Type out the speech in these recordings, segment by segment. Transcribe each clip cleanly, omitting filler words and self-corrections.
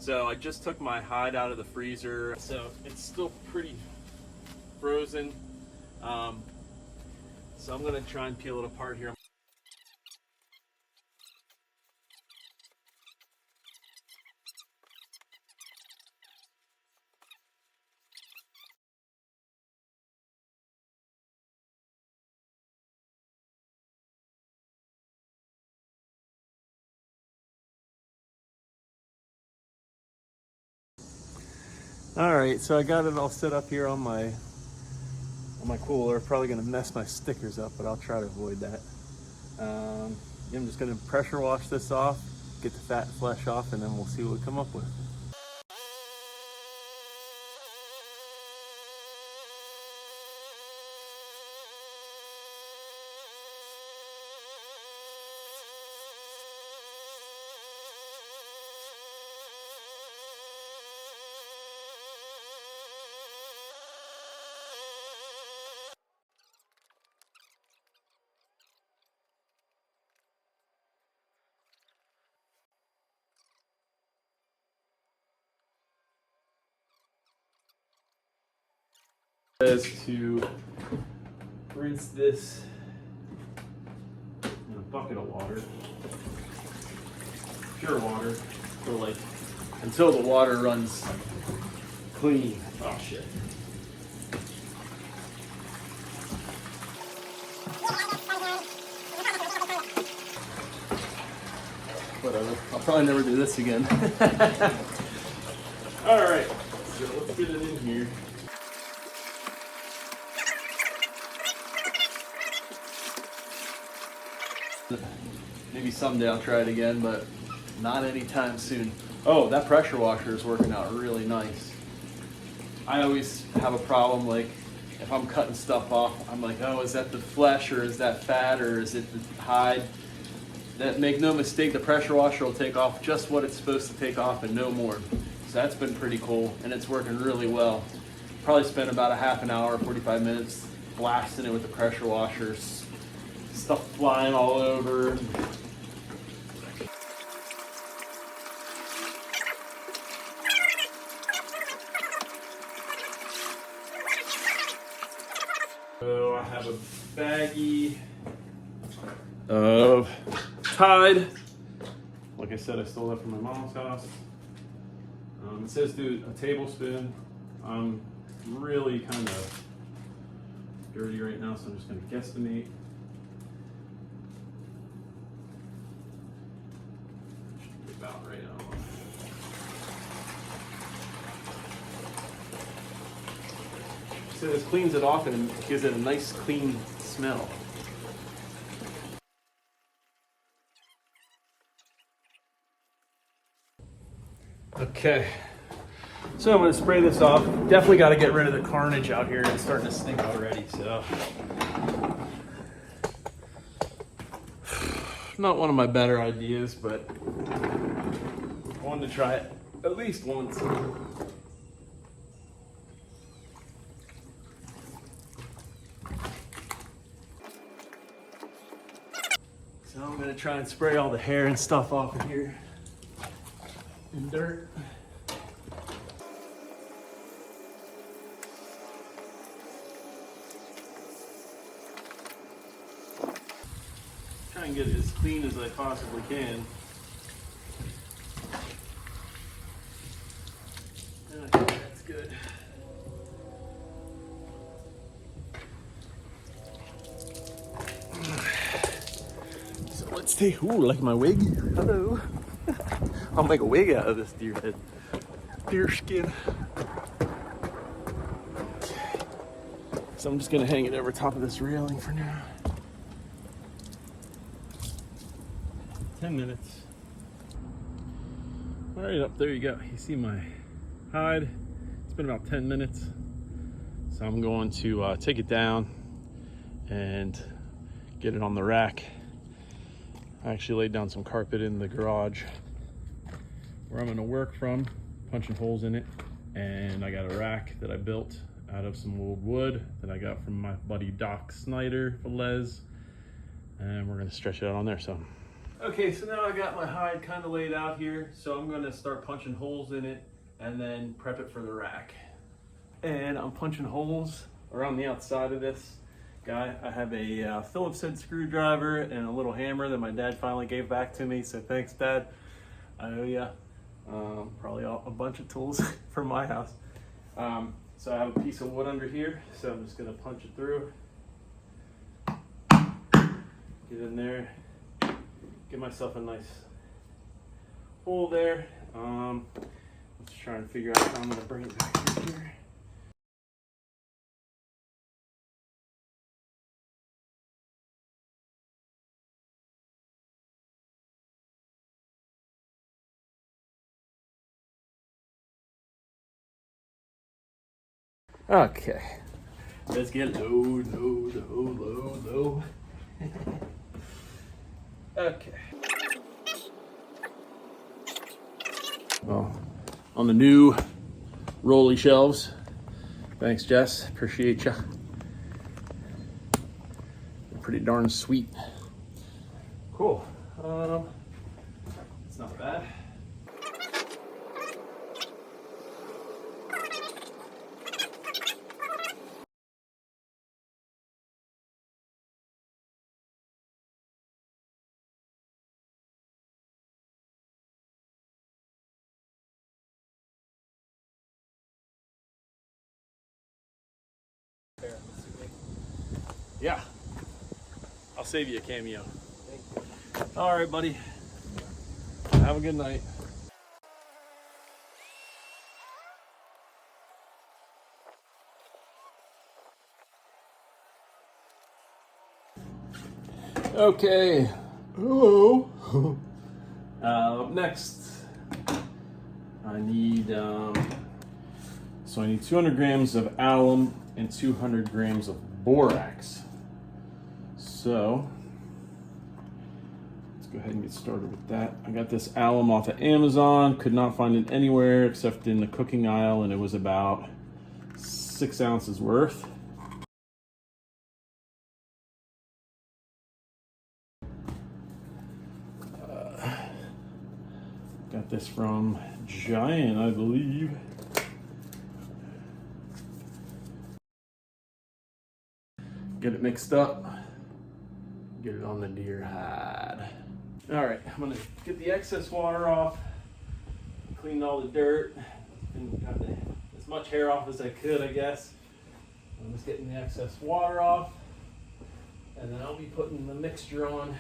So I just took my hide out of the freezer, so it's still pretty frozen. So I'm gonna try and peel it apart here. All right, so I got it all set up here on my cooler. Probably gonna mess my stickers up, but I'll try to avoid that. I'm just gonna pressure wash this off, get the fat flesh off, and then we'll see what we come up with. Says to rinse this in a bucket of water, pure water, for like until the water runs clean. Oh shit. Whatever. I'll probably never do this again. All right, so let's get it in here. Maybe someday I'll try it again, but not anytime soon. Oh, that pressure washer is working out really nice. I always have a problem, like if I'm cutting stuff off, I'm like, oh, is that the flesh or is that fat or is it the hide? That, make no mistake, the pressure washer will take off just what it's supposed to take off and no more. So that's been pretty cool, and it's working really well. Probably spent about a half an hour, 45 minutes blasting it with the pressure washers. Stuff flying all over. So I have a baggie of Tide. Like I said, I stole that from my mom's house. It says do a tablespoon. I'm really kind of dirty right now, so I'm just going to guesstimate. Should be about right on. So this cleans it off and gives it a nice clean smell. Okay, so I'm going to spray this off. Definitely got to get rid of the carnage out here. It's starting to stink already, so. Not one of my better ideas, but I wanted to try it at least once. So I'm going to try and spray all the hair and stuff off of here and dirt. Try and get it as clean as I possibly can. And I think that's good. So let's take, ooh, like my wig. Hello. I'll make a wig out of this deer head. Deer skin. Okay. So I'm just gonna hang it over top of this railing for now. 10 minutes. All right, up there you go. You see my hide. It's been about 10 minutes. So I'm going to take it down and get it on the rack. I actually laid down some carpet in the garage where I'm gonna work from, punching holes in it. And I got a rack that I built out of some old wood that I got from my buddy Doc Snyder, Velez. And we're gonna stretch it out on there, so. Okay, so now I got my hide kind of laid out here, so I'm gonna start punching holes in it and then prep it for the rack. And I'm punching holes around the outside of this guy. I have a Phillips head screwdriver and a little hammer that my dad finally gave back to me, so thanks, Dad. I owe ya. Probably a bunch of tools from my house. So I have a piece of wood under here, so I'm just gonna punch it through. Get in there. Get myself a nice hole there. Let's try and figure out how I'm gonna bring it back in here. Okay, let's get low. Okay. Well, on the new rolly shelves. Thanks, Jess. Appreciate ya. They're pretty darn sweet. Cool. It's not bad. Yeah, I'll save you a cameo. All right, buddy. Have a good night. Okay. Hello. Up next, I need 200 grams of alum and 200 grams of borax. So let's go ahead and get started with that. I got this alum off of Amazon. Could not find it anywhere except in the cooking aisle, and it was about 6 ounces worth. Got this from Giant, I believe. Get it mixed up. Get it on the deer hide. All right, I'm gonna get the excess water off. Cleaned all the dirt and got as much hair off as I could, I guess. I'm just getting the excess water off, and then I'll be putting the mixture on.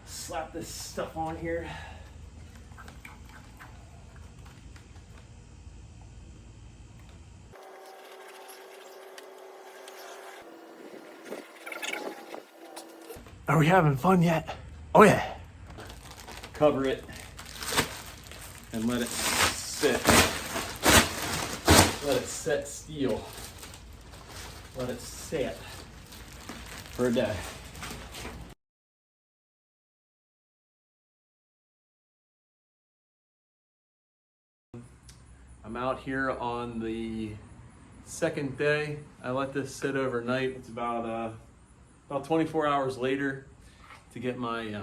Slap this stuff on here. Are we having fun yet? Oh yeah. Cover it and let it sit. Let it set still. Let it sit for a day. I'm out here on the second day. I let this sit overnight. It's about 24 hours later to get my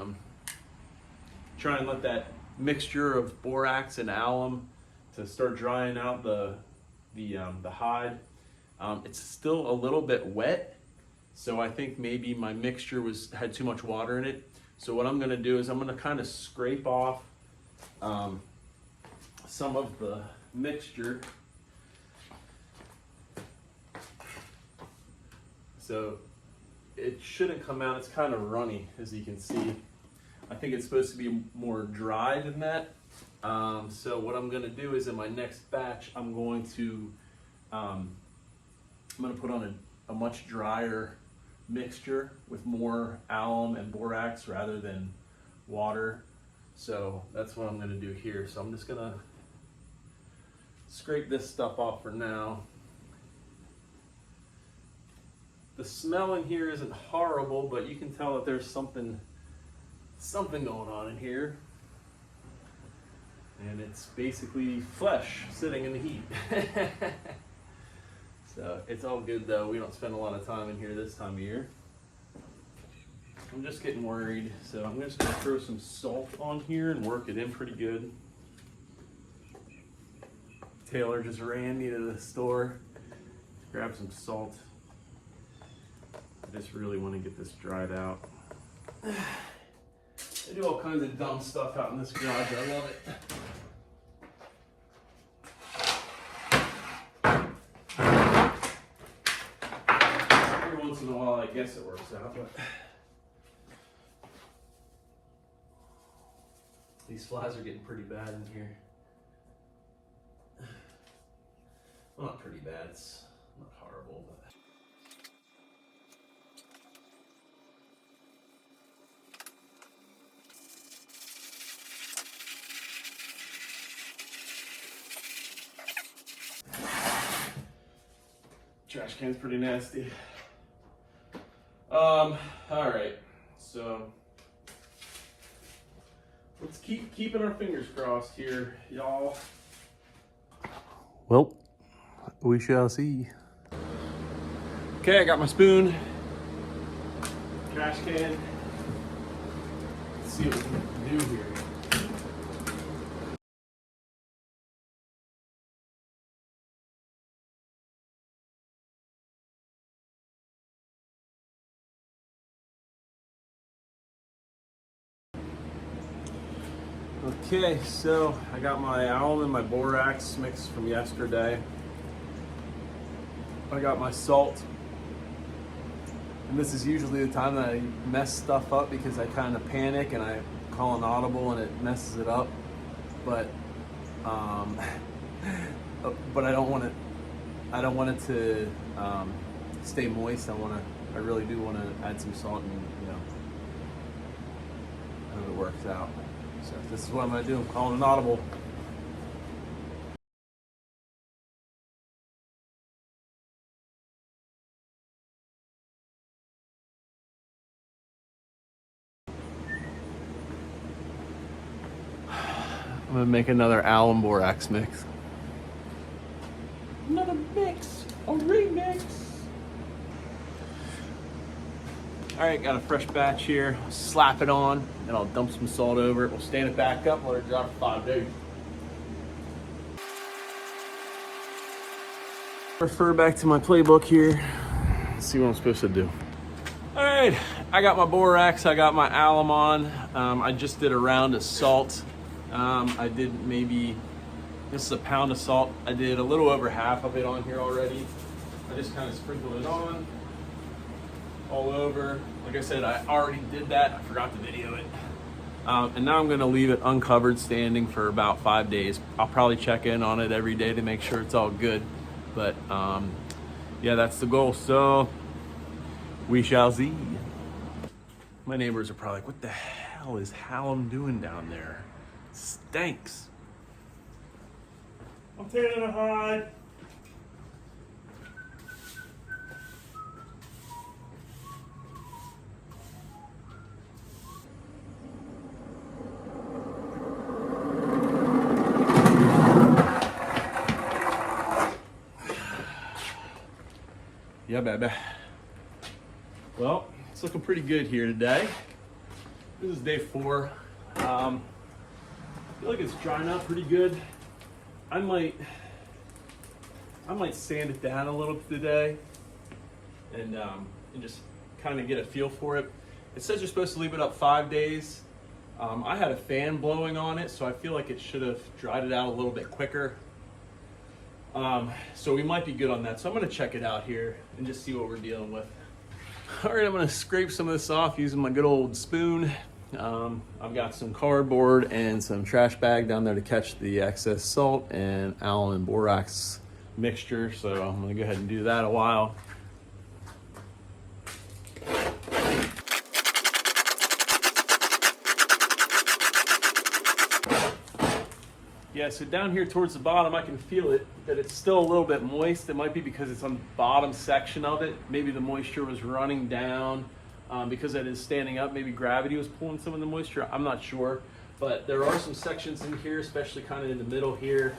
try and let that mixture of borax and alum to start drying out the hide. It's still a little bit wet, so I think maybe my mixture had too much water in it. So what I'm gonna do is I'm gonna kind of scrape off some of the mixture. So it shouldn't come out. It's kind of runny, as you can see. I think it's supposed to be more dry than that. So what I'm gonna do is in my next batch, I'm going to put on a much drier mixture with more alum and borax rather than water. So that's what I'm gonna do here. So I'm just gonna scrape this stuff off for now. The smell in here isn't horrible, but you can tell that there's something going on in here. And it's basically flesh sitting in the heat. So it's all good though. We don't spend a lot of time in here this time of year. I'm just getting worried, so I'm just gonna throw some salt on here and work it in pretty good. Taylor just ran me to the store to grab some salt. I just really want to get this dried out. I do all kinds of dumb stuff out in this garage. I love it. Every once in a while, I guess it works out, but these flies are getting pretty bad in here. Well, not pretty bad. It's not horrible, but. Trash can's pretty nasty. All right, so let's keep keeping our fingers crossed here, y'all. Well, we shall see. Okay, I got my spoon, trash can. Let's see what we can do here. Okay, so I got my alum and my borax mix from yesterday. I got my salt. And this is usually the time that I mess stuff up because I kind of panic and I call an audible and it messes it up. But but I don't want it to stay moist. I really do want to add some salt and I hope it works out. So this is what I'm going to do. I'm calling an audible. I'm going to make another alum borax mix. Another mix, a remix. All right, got a fresh batch here. Slap it on, and I'll dump some salt over it. We'll stand it back up, let it dry for 5 days. Refer back to my playbook here. Let's see what I'm supposed to do. All right, I got my borax, I got my alum on. I just did a round of salt. I did this is a pound of salt. I did a little over half of it on here already. I just kind of sprinkled it on. All over. Like I said, I already did that. I forgot to video it. And now I'm going to leave it uncovered standing for about 5 days. I'll probably check in on it every day to make sure it's all good. But yeah, that's the goal. So we shall see. My neighbors are probably like, what the hell is Hallam doing down there? It stinks. I'm taking a hide. Yeah, baby. Well, it's looking pretty good here today. This is day 4. I feel like it's drying out pretty good. I might sand it down a little bit today and just kind of get a feel for it. It says you're supposed to leave it up 5 days. I had a fan blowing on it, so I feel like it should have dried it out a little bit quicker. So we might be good on that. So I'm gonna check it out here and just see what we're dealing with. All right, I'm gonna scrape some of this off using my good old spoon. I've got some cardboard and some trash bag down there to catch the excess salt and alum and borax mixture. So I'm gonna go ahead and do that a while. Yeah, so down here towards the bottom, I can feel it, that it's still a little bit moist. It might be because it's on the bottom section of it. Maybe the moisture was running down because it is standing up. Maybe gravity was pulling some of the moisture. I'm not sure. But there are some sections in here, especially kind of in the middle here,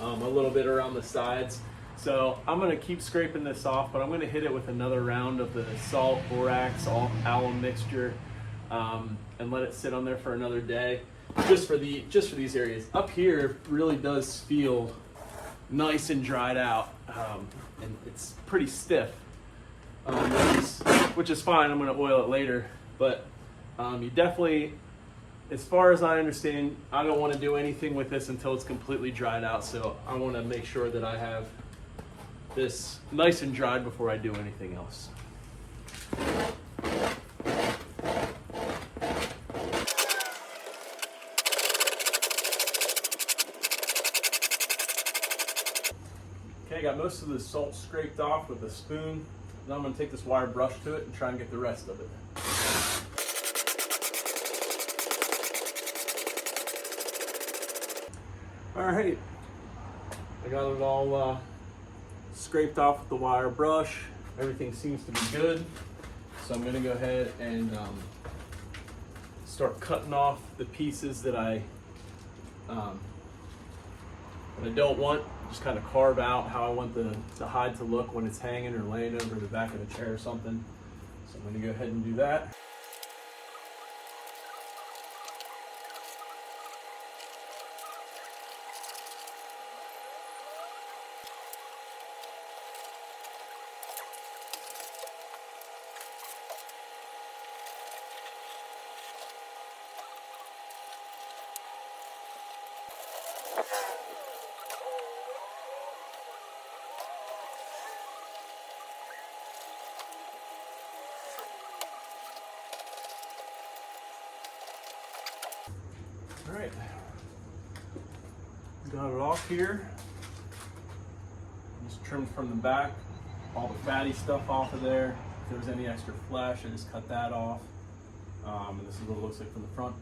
a little bit around the sides. So I'm gonna keep scraping this off, but I'm gonna hit it with another round of the salt, borax, alum mixture, and let it sit on there for another day, just for these areas. Up here really does feel nice and dried out, and it's pretty stiff, which is fine. I'm gonna oil it later, but you definitely, as far as I understand, I don't want to do anything with this until it's completely dried out. So I want to make sure that I have this nice and dried before I do anything else. Okay, I got most of the salt scraped off with a spoon. Now I'm going to take this wire brush to it and try and get the rest of it. All right, I got it all scraped off with the wire brush. Everything seems to be good. So I'm gonna go ahead and start cutting off the pieces that I don't want. Just kind of carve out how I want the hide to look when it's hanging or laying over the back of the chair or something. So I'm gonna go ahead and do that. All right, got it off here. Just trimmed from the back, all the fatty stuff off of there. If there was any extra flesh, I just cut that off. And this is what it looks like from the front.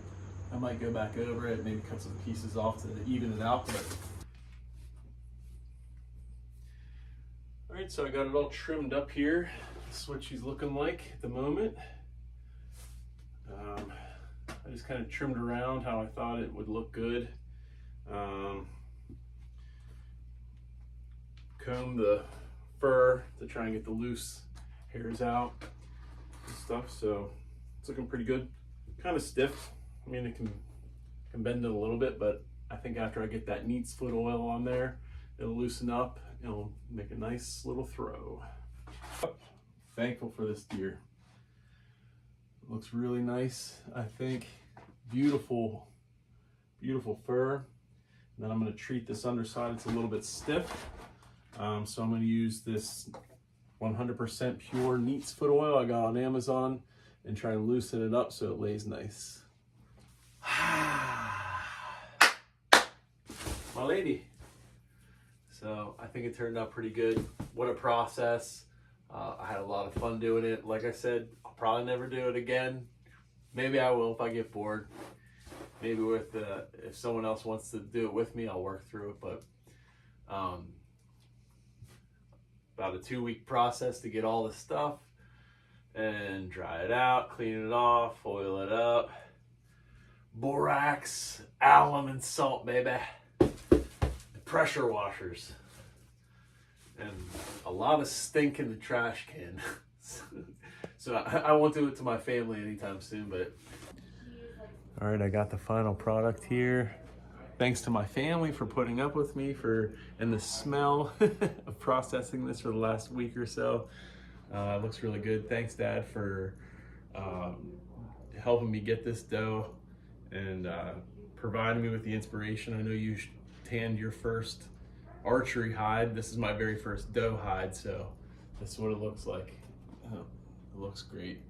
I might go back over it, maybe cut some pieces off to even it out. But all right, so I got it all trimmed up here. This is what she's looking like at the moment. I just kind of trimmed around how I thought it would look good. Comb the fur to try and get the loose hairs out and stuff. So it's looking pretty good. Kind of stiff. I mean, it can bend it a little bit, but I think after I get that neat's foot oil on there, it'll loosen up. It'll make a nice little throw. Thankful for this deer. Looks really nice, I think. Beautiful, beautiful fur. And then I'm going to treat this underside. It's a little bit stiff. So I'm going to use this 100% pure neat's foot oil I got on Amazon and try and loosen it up so it lays nice. My lady. So I think it turned out pretty good. What a process. I had a lot of fun doing it. Like I said, I'll probably never do it again. Maybe I will if I get bored. Maybe if someone else wants to do it with me, I'll work through it. But about a 2-week process to get all the stuff and dry it out, clean it off, oil it up. Borax, alum, and salt, baby. Pressure washers. And a lot of stink in the trash can. So I won't do it to my family anytime soon, but. All right, I got the final product here. Thanks to my family for putting up with me and the smell of processing this for the last week or so. It looks really good. Thanks, Dad, for helping me get this dough and providing me with the inspiration. I know you tanned your first archery hide. This is my very first doe hide, so this is what it looks like. It looks great.